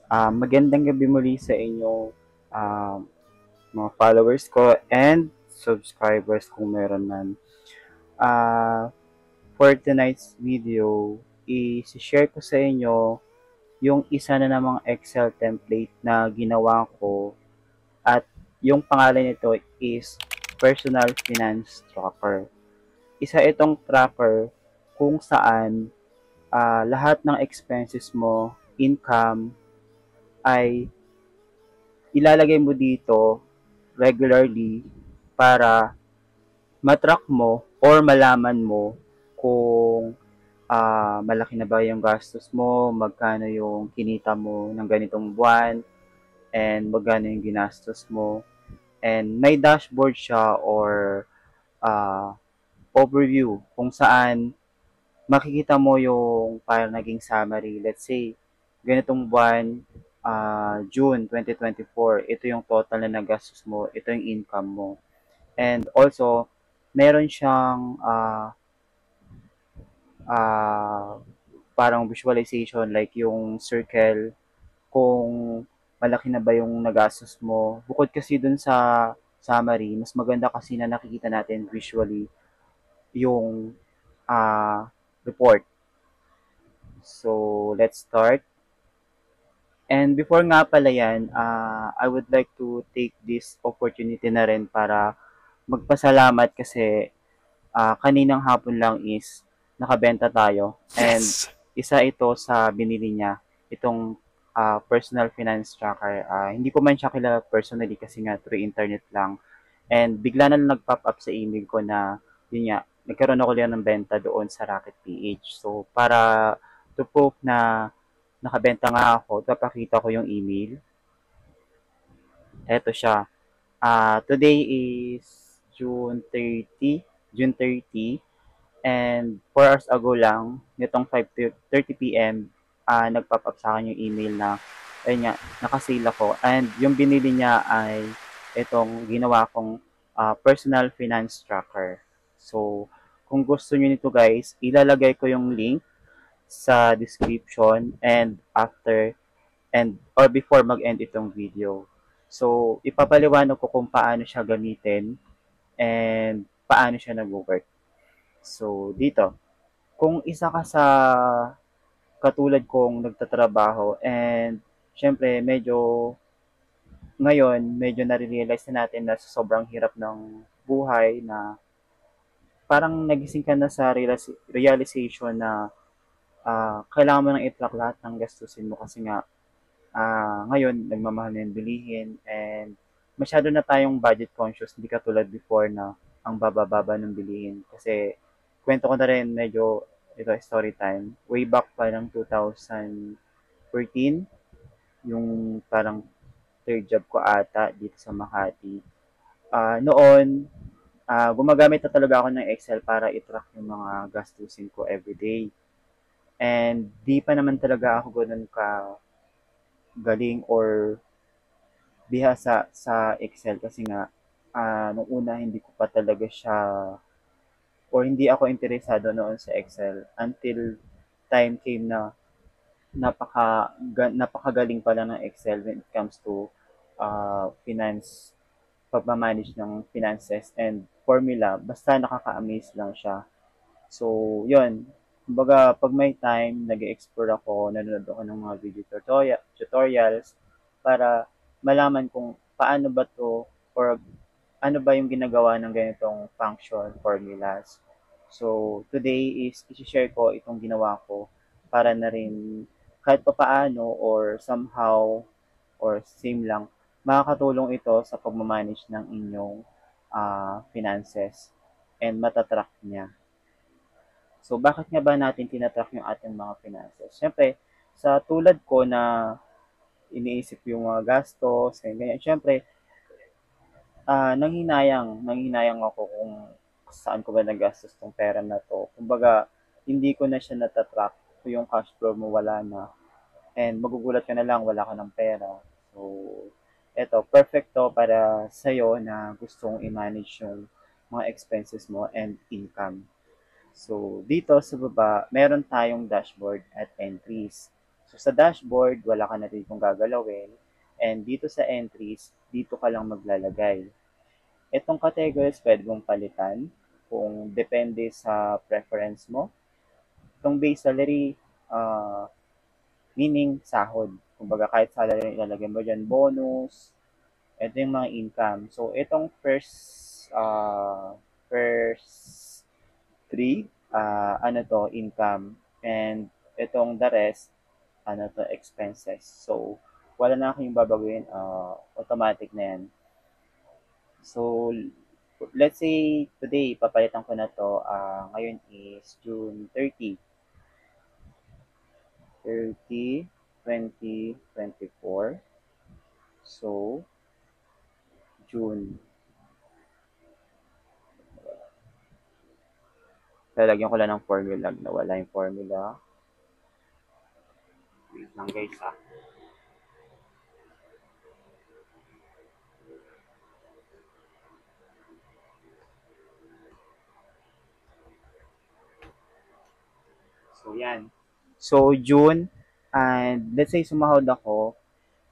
Magandang gabi muli sa inyo, ah, mga followers ko and subscribers kung meron man. For tonight's video, i-share ko sa inyo yung isa na namang Excel template na ginawa ko at yung pangalan nito is Personal Finance Tracker. Isa itong tracker kung saan lahat ng expenses mo, income, ay ilalagay mo dito regularly para matrack mo or malaman mo kung malaki na ba yung gastos mo, magkano yung kinita mo ng ganitong buwan, and magkano yung ginastos mo. And may dashboard siya or uh, overview kung saan makikita mo yung parang naging summary. Let's say, ganitong buwan, June 2024, ito yung total na nagastos mo, ito yung income mo. And also, meron siyang uh, parang visualization like yung circle kung malaki na ba yung nagastos mo. Bukod kasi dun sa summary, mas maganda kasi na nakikita natin visually yung report. So, let's start. And before nga pala yan, I would like to take this opportunity na rin para magpasalamat kasi kaninang hapon lang is nakabenta tayo. And Yes. isa ito sa binili niya, itong personal finance tracker. Hindi ko man siya kilala personally kasi nga through internet lang. And bigla na lang nag-pop up sa email ko na, yun nga, nagkaroon ako lang ng benta doon sa Rocket PH. So, para to prove na nakabenta nga ako, papakita ko yung email. Eto siya. Today is June 30, and 4 hours ago lang, nitong 5:30 p.m., nag-pop up sa akin yung email na, ayun nga, nakasale ako. And yung binili niya ay itong ginawa kong personal finance tracker. So, kung gusto niyo nito guys, ilalagay ko yung link sa description and after and or before mag-end itong video. So, ipapaliwanag ko kung paano siya gamitin and paano siya nag-work. So, dito, kung isa ka sa katulad kong nagtatrabaho and syempre medyo nare-realize na natin na sa sobrang hirap ng buhay na parang nagising ka na sa realization na kailangan mo nang i-track lahat ng gastusin mo kasi nga ngayon nagmamahal na yung bilihin and masyado na tayong budget conscious, hindi katulad before na ang baba-baba ng bilihin. Kasi kwento ko na rin medyo ito story time. Way back pa ng 2014, yung parang third job ko ata dito sa Makati. Noon, gumagamit na talaga ako ng Excel para i-track yung mga gastusin ko everyday. And di pa naman talaga ako ganun ka galing or bihasa sa Excel kasi nga nung una hindi ko pa talaga siya or hindi ako interesado noon sa Excel until time came na napakagaling pala ng Excel when it comes to finance, pagmamanage ng finances and formula, basta nakaka-amaze lang siya. So, yun. Kumbaga, pag may time, nag-explore ako, nanonood ako ng mga video tutorials para malaman kung paano ba to or ano ba yung ginagawa ng ganitong function formulas. So, today is i-share ko itong ginawa ko para na rin kahit papaano or somehow or same lang, makakatulong ito sa pagmamanage ng inyong finances and matatrack niya. So, bakit nga ba natin tinatrack yung ating mga finances? Siyempre, sa tulad ko na iniisip yung mga gastos, ganyan. Siyempre, nanghinayang ako kung saan ko ba nagastos tong pera na to. Kumbaga, hindi ko na siya natatrack. So, yung cash flow mo wala na. And magugulat ka na lang, wala ka ng pera. So, eto, perfect to para sa'yo na gustong i-manage yung mga expenses mo and income. So, dito sa baba, meron tayong dashboard at entries. So, sa dashboard, wala ka na ditong gagalawin. And dito sa entries, dito ka lang maglalagay. Itong categories, pwede mong palitan kung depende sa preference mo. Itong base salary, meaning sahod. Kumbaga, kahit salary ilalagay mo dyan, bonus, ito yung mga income. So, itong first three, ano to, income. And itong the rest, ano to, expenses. So, wala na akong babaguhin, automatic na yan. So, let's say today, papalitan ko na to, ngayon is June 2024. So, June. Lalagyan ko lang ng formula, nawala yung formula. Wait lang guys ha. So, yan. So, June, and let's say sumahod ako,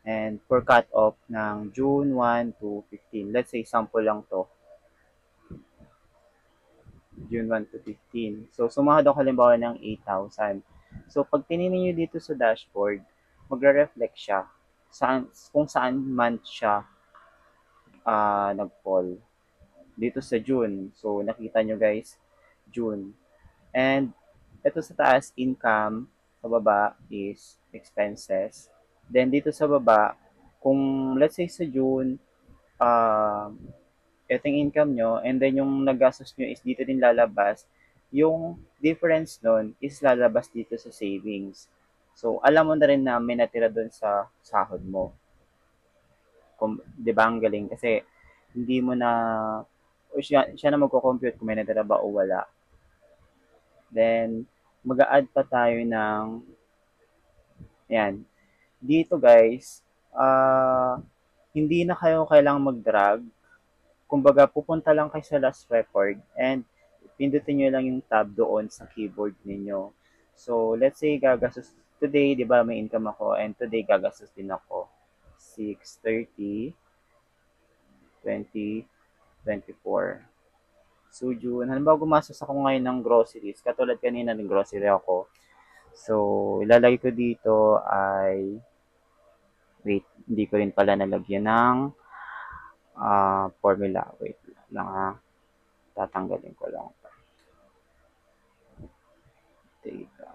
and for cut off ng June 1 to 15. Let's say sample lang to. June 1 to 15. So, sumahod ako halimbawa ng 8,000. So, pag tininin nyo dito sa dashboard, magre-reflect siya kung saan month siya nag-fall. Dito sa June. So, nakita nyo guys, June. And, ito sa taas, income. Sa baba is expenses. Then, dito sa baba, kung let's say sa June, ito yung income nyo, and then yung nagastos nyo is dito din lalabas. Yung difference nun is lalabas dito sa savings. So, alam mo na rin na may natira doon sa sahod mo. Kung, di ba ang galing? Kasi, hindi mo na, siya na magko-compute kung may natira ba o wala. Then, mag-a-add pa tayo ng, yan. Dito guys, hindi na kayo kailangang mag-drag. Kumbaga, pupunta lang kayo sa last record and pindutin nyo lang yung tab doon sa keyboard ninyo. So, let's say gagastos today, di ba may income ako, and today gagastos din ako 6:30, 2024. So, June, halimbawa gumastos ako ngayon ng groceries, katulad kanina ng grocery ako. So, ilalagay ko dito ay, wait, hindi ko rin pala nalagyan ng formula. Wait lang ha. Tatanggalin ko lang. Data.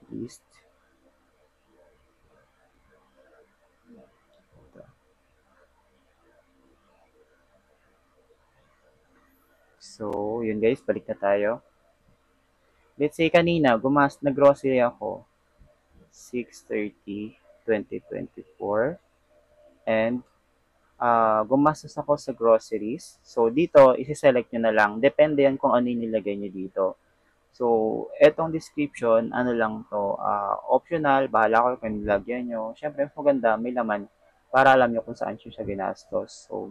List. So, yun guys, balik na tayo. Let's say kanina, nag-grocery ako 6:30, 2024. And gumastos ako sa groceries. So, dito, isi-select nyo na lang. Depende yan kung ano yung nilagay nyo dito. So, etong description, ano lang to, optional, bahala ko kung nilagyan nyo. Siyempre, maganda, may laman para alam nyo kung saan siya ginastos. So,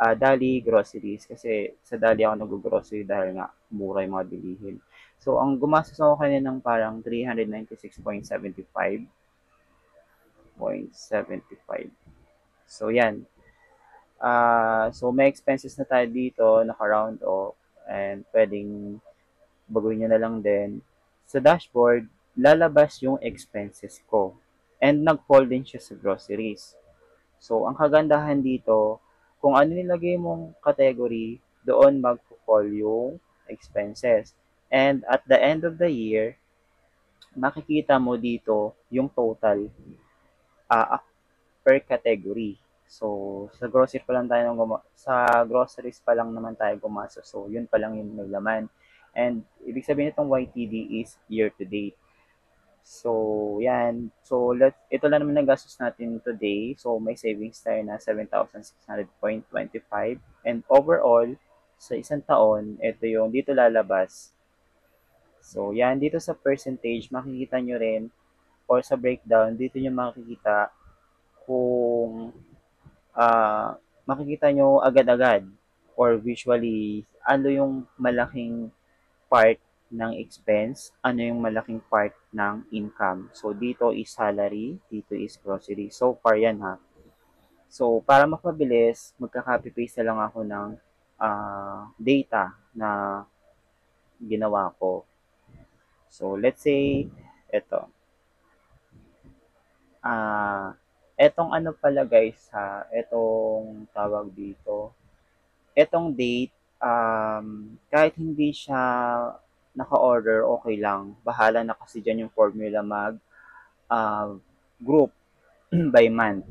Dali groceries kasi sa Dali ako nag-grocery dahil nga mura yung mga bilihin. So, ang gumastos ako kanina ng parang 396.75. So, yan. So, may expenses na tayo dito, naka-round off, and pwedeng baguhin nyo na lang din. Sa dashboard, lalabas yung expenses ko. And nag-fall din siya sa groceries. So, ang kagandahan dito, kung ano nilagay mong category, doon mag-fall yung expenses. And at the end of the year, makikita mo dito yung total per category. So, sa groceries pa lang tayo sa groceries pa lang naman tayo gumastos. So, yun pa lang yung may laman. And ibig sabihin itong YTD is year to date. So, yan. So, ito lang naman ang gastos natin today. So, may savings tayo na 7,600.25. And overall, sa isang taon, ito yung dito lalabas. So, yan. Dito sa percentage, makikita nyo rin, or sa breakdown, dito nyo makikita kung makikita nyo agad-agad or visually ano yung malaking part ng expense, ano yung malaking part ng income. So, dito is salary, dito is grocery. So far yan ha. So, para mapabilis, magka-copy paste na lang ako ng data na ginawa ko. So, let's say, eto. Etong ano pala guys ha, etong tawag dito. Etong date, kahit hindi siya naka-order, okay lang. Bahala na kasi dyan yung formula mag uh, group by month.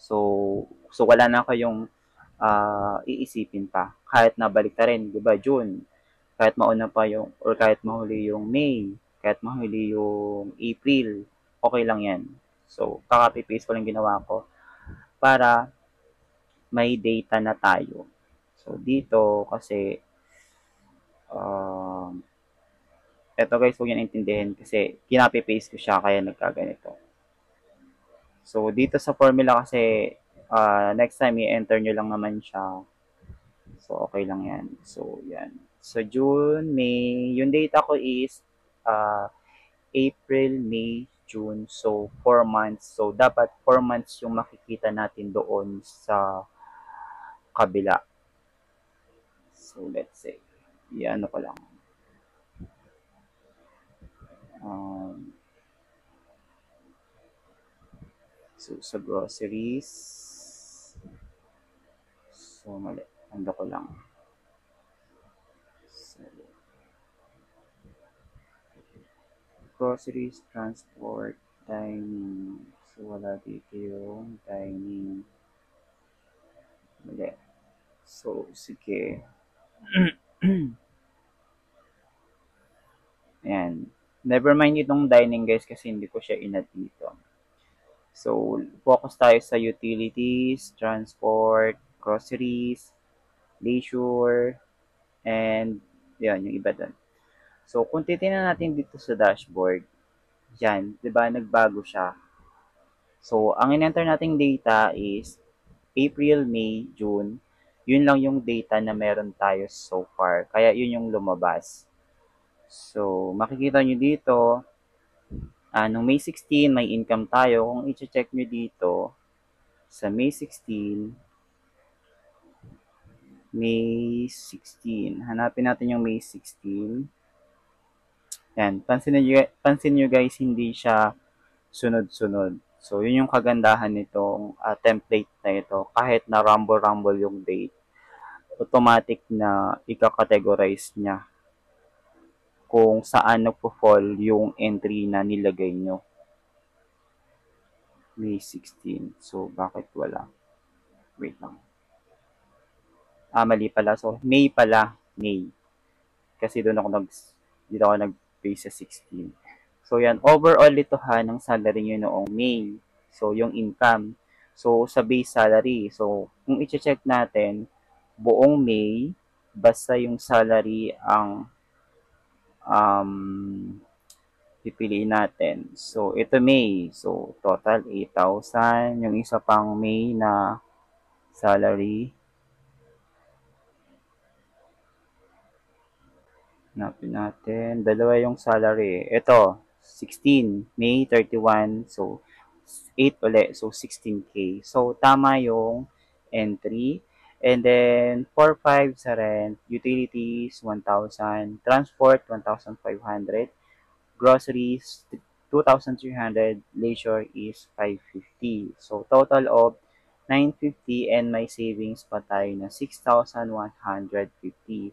So wala na kayong iisipin pa. Kahit nabalik na rin, di ba, June, kahit mauna pa yung, or kahit mahuli yung May, kahit mahuli yung April, okay lang yan. So, kaka-paste ko lang ginawa ko para may data na tayo. So, dito kasi, um, eto guys, huwag yan intindihin kasi kinapi-paste ko siya kaya nagkaganito. So, dito sa formula kasi, next time i-enter nyo lang naman siya. So, okay lang yan. So, yan. So, June, May, yung data ko is April, May, June. So, 4 months. So, dapat 4 months yung makikita natin doon sa kabila. So, let's say, ano ko lang. So, sa groceries. So, mali. Ano ko lang. So, groceries, transport, dining. So, wala dito yung dining. Mali. So, sige. Ayan. Never mind itong dining guys kasi hindi ko siya inad dito. So, focus tayo sa utilities, transport, groceries, leisure, and yan, yung iba doon. So, kung titingnan natin dito sa dashboard, yan, di ba, nagbago siya. So, ang in-enter nating data is April, May, June. Yun lang yung data na meron tayo so far. Kaya yun yung lumabas. So, makikita nyo dito, nung May 16, may income tayo. Kung i-check nyo dito, sa May 16, hanapin natin yung May 16. Yan, pansin nyo guys, hindi siya sunod-sunod. So, yun yung kagandahan nitong template na ito. Kahit na rumble-rumble yung date, automatic na ika-categorize niya kung saan nagpo-fall yung entry na nilagay nyo. May 16. So, bakit wala? Wait lang. Mali pala. So, May pala. May. Kasi doon ako dito ako nag-base sa 16. So, yan. Overall ito ha, ng salary nyo noong May. So, yung income. So, sa base salary. So, kung i-check natin, buong May, basta yung salary ang pipiliin natin. So, ito May. So, total 8,000. Yung isa pang May na salary. Hanapin natin. Dalawa yung salary. Ito, 16. May 31. So, 8 ulit. So, 16K. So, tama yung entry. And then, 4,500 sa rent. Utilities, 1,000. Transport, 1,500. Groceries, 2,300. Leisure is 550. So, total of 950 and may savings pa tayo na 6,150.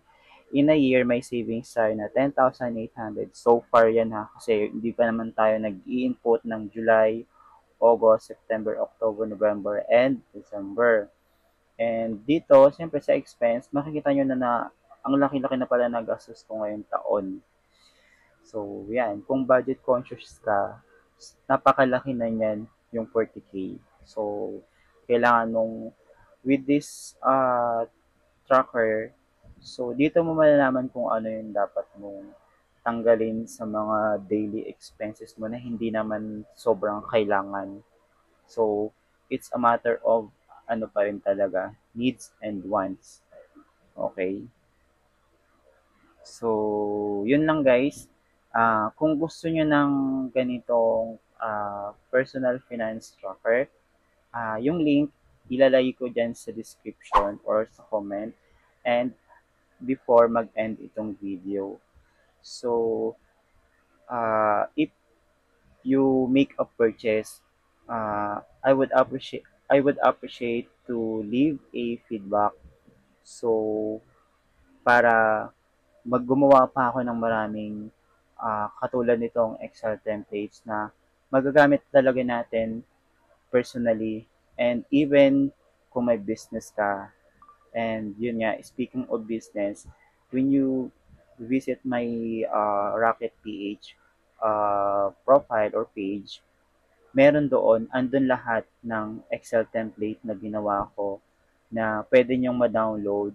In a year, may savings tayo na 10,800. So far yan ha, kasi hindi pa naman tayo nag-i-input ng July, August, September, October, November, and December. And dito, siyempre sa expense, makikita nyo na ang laki-laki na pala na gastos ko ngayong taon. So, yan. Kung budget conscious ka, napakalaki na yan yung 40K. So, kailangan nung, with this tracker, so dito mo malalaman kung ano yung dapat mong tanggalin sa mga daily expenses mo na hindi naman sobrang kailangan. So, it's a matter of ano pa rin talaga, needs and wants. Okay? So, yun lang guys. Kung gusto nyo ng ganitong personal finance tracker, yung link ilalagay ko dyan sa description or sa comment and before mag-end itong video. So, if you make a purchase, I would appreciate to leave a feedback. So, para maggumawa pa ako ng maraming katulad nitong Excel templates na magagamit talaga natin personally and even kung may business ka. And yun nga, speaking of business, when you visit my Rocket PH profile or page, meron doon, andun lahat ng Excel template na ginawa ko na pwede nyong ma-download,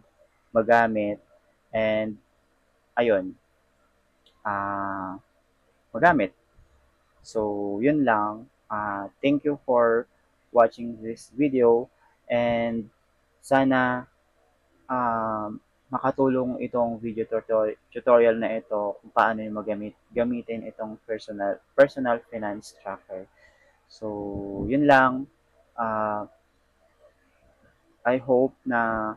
magamit, and ayun, magamit. So, yun lang. Thank you for watching this video and sana makatulong itong video tutorial na ito kung paano yung gamitin itong personal finance tracker. So, yun lang. Uh, I hope na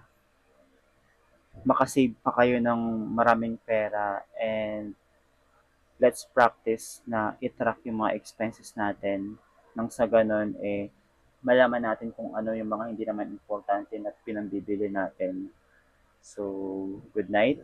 makasave pa kayo ng maraming pera and let's practice na i-track yung mga expenses natin nang sa ganun malaman natin kung ano yung mga hindi naman importante na pinambibili natin. So, good night.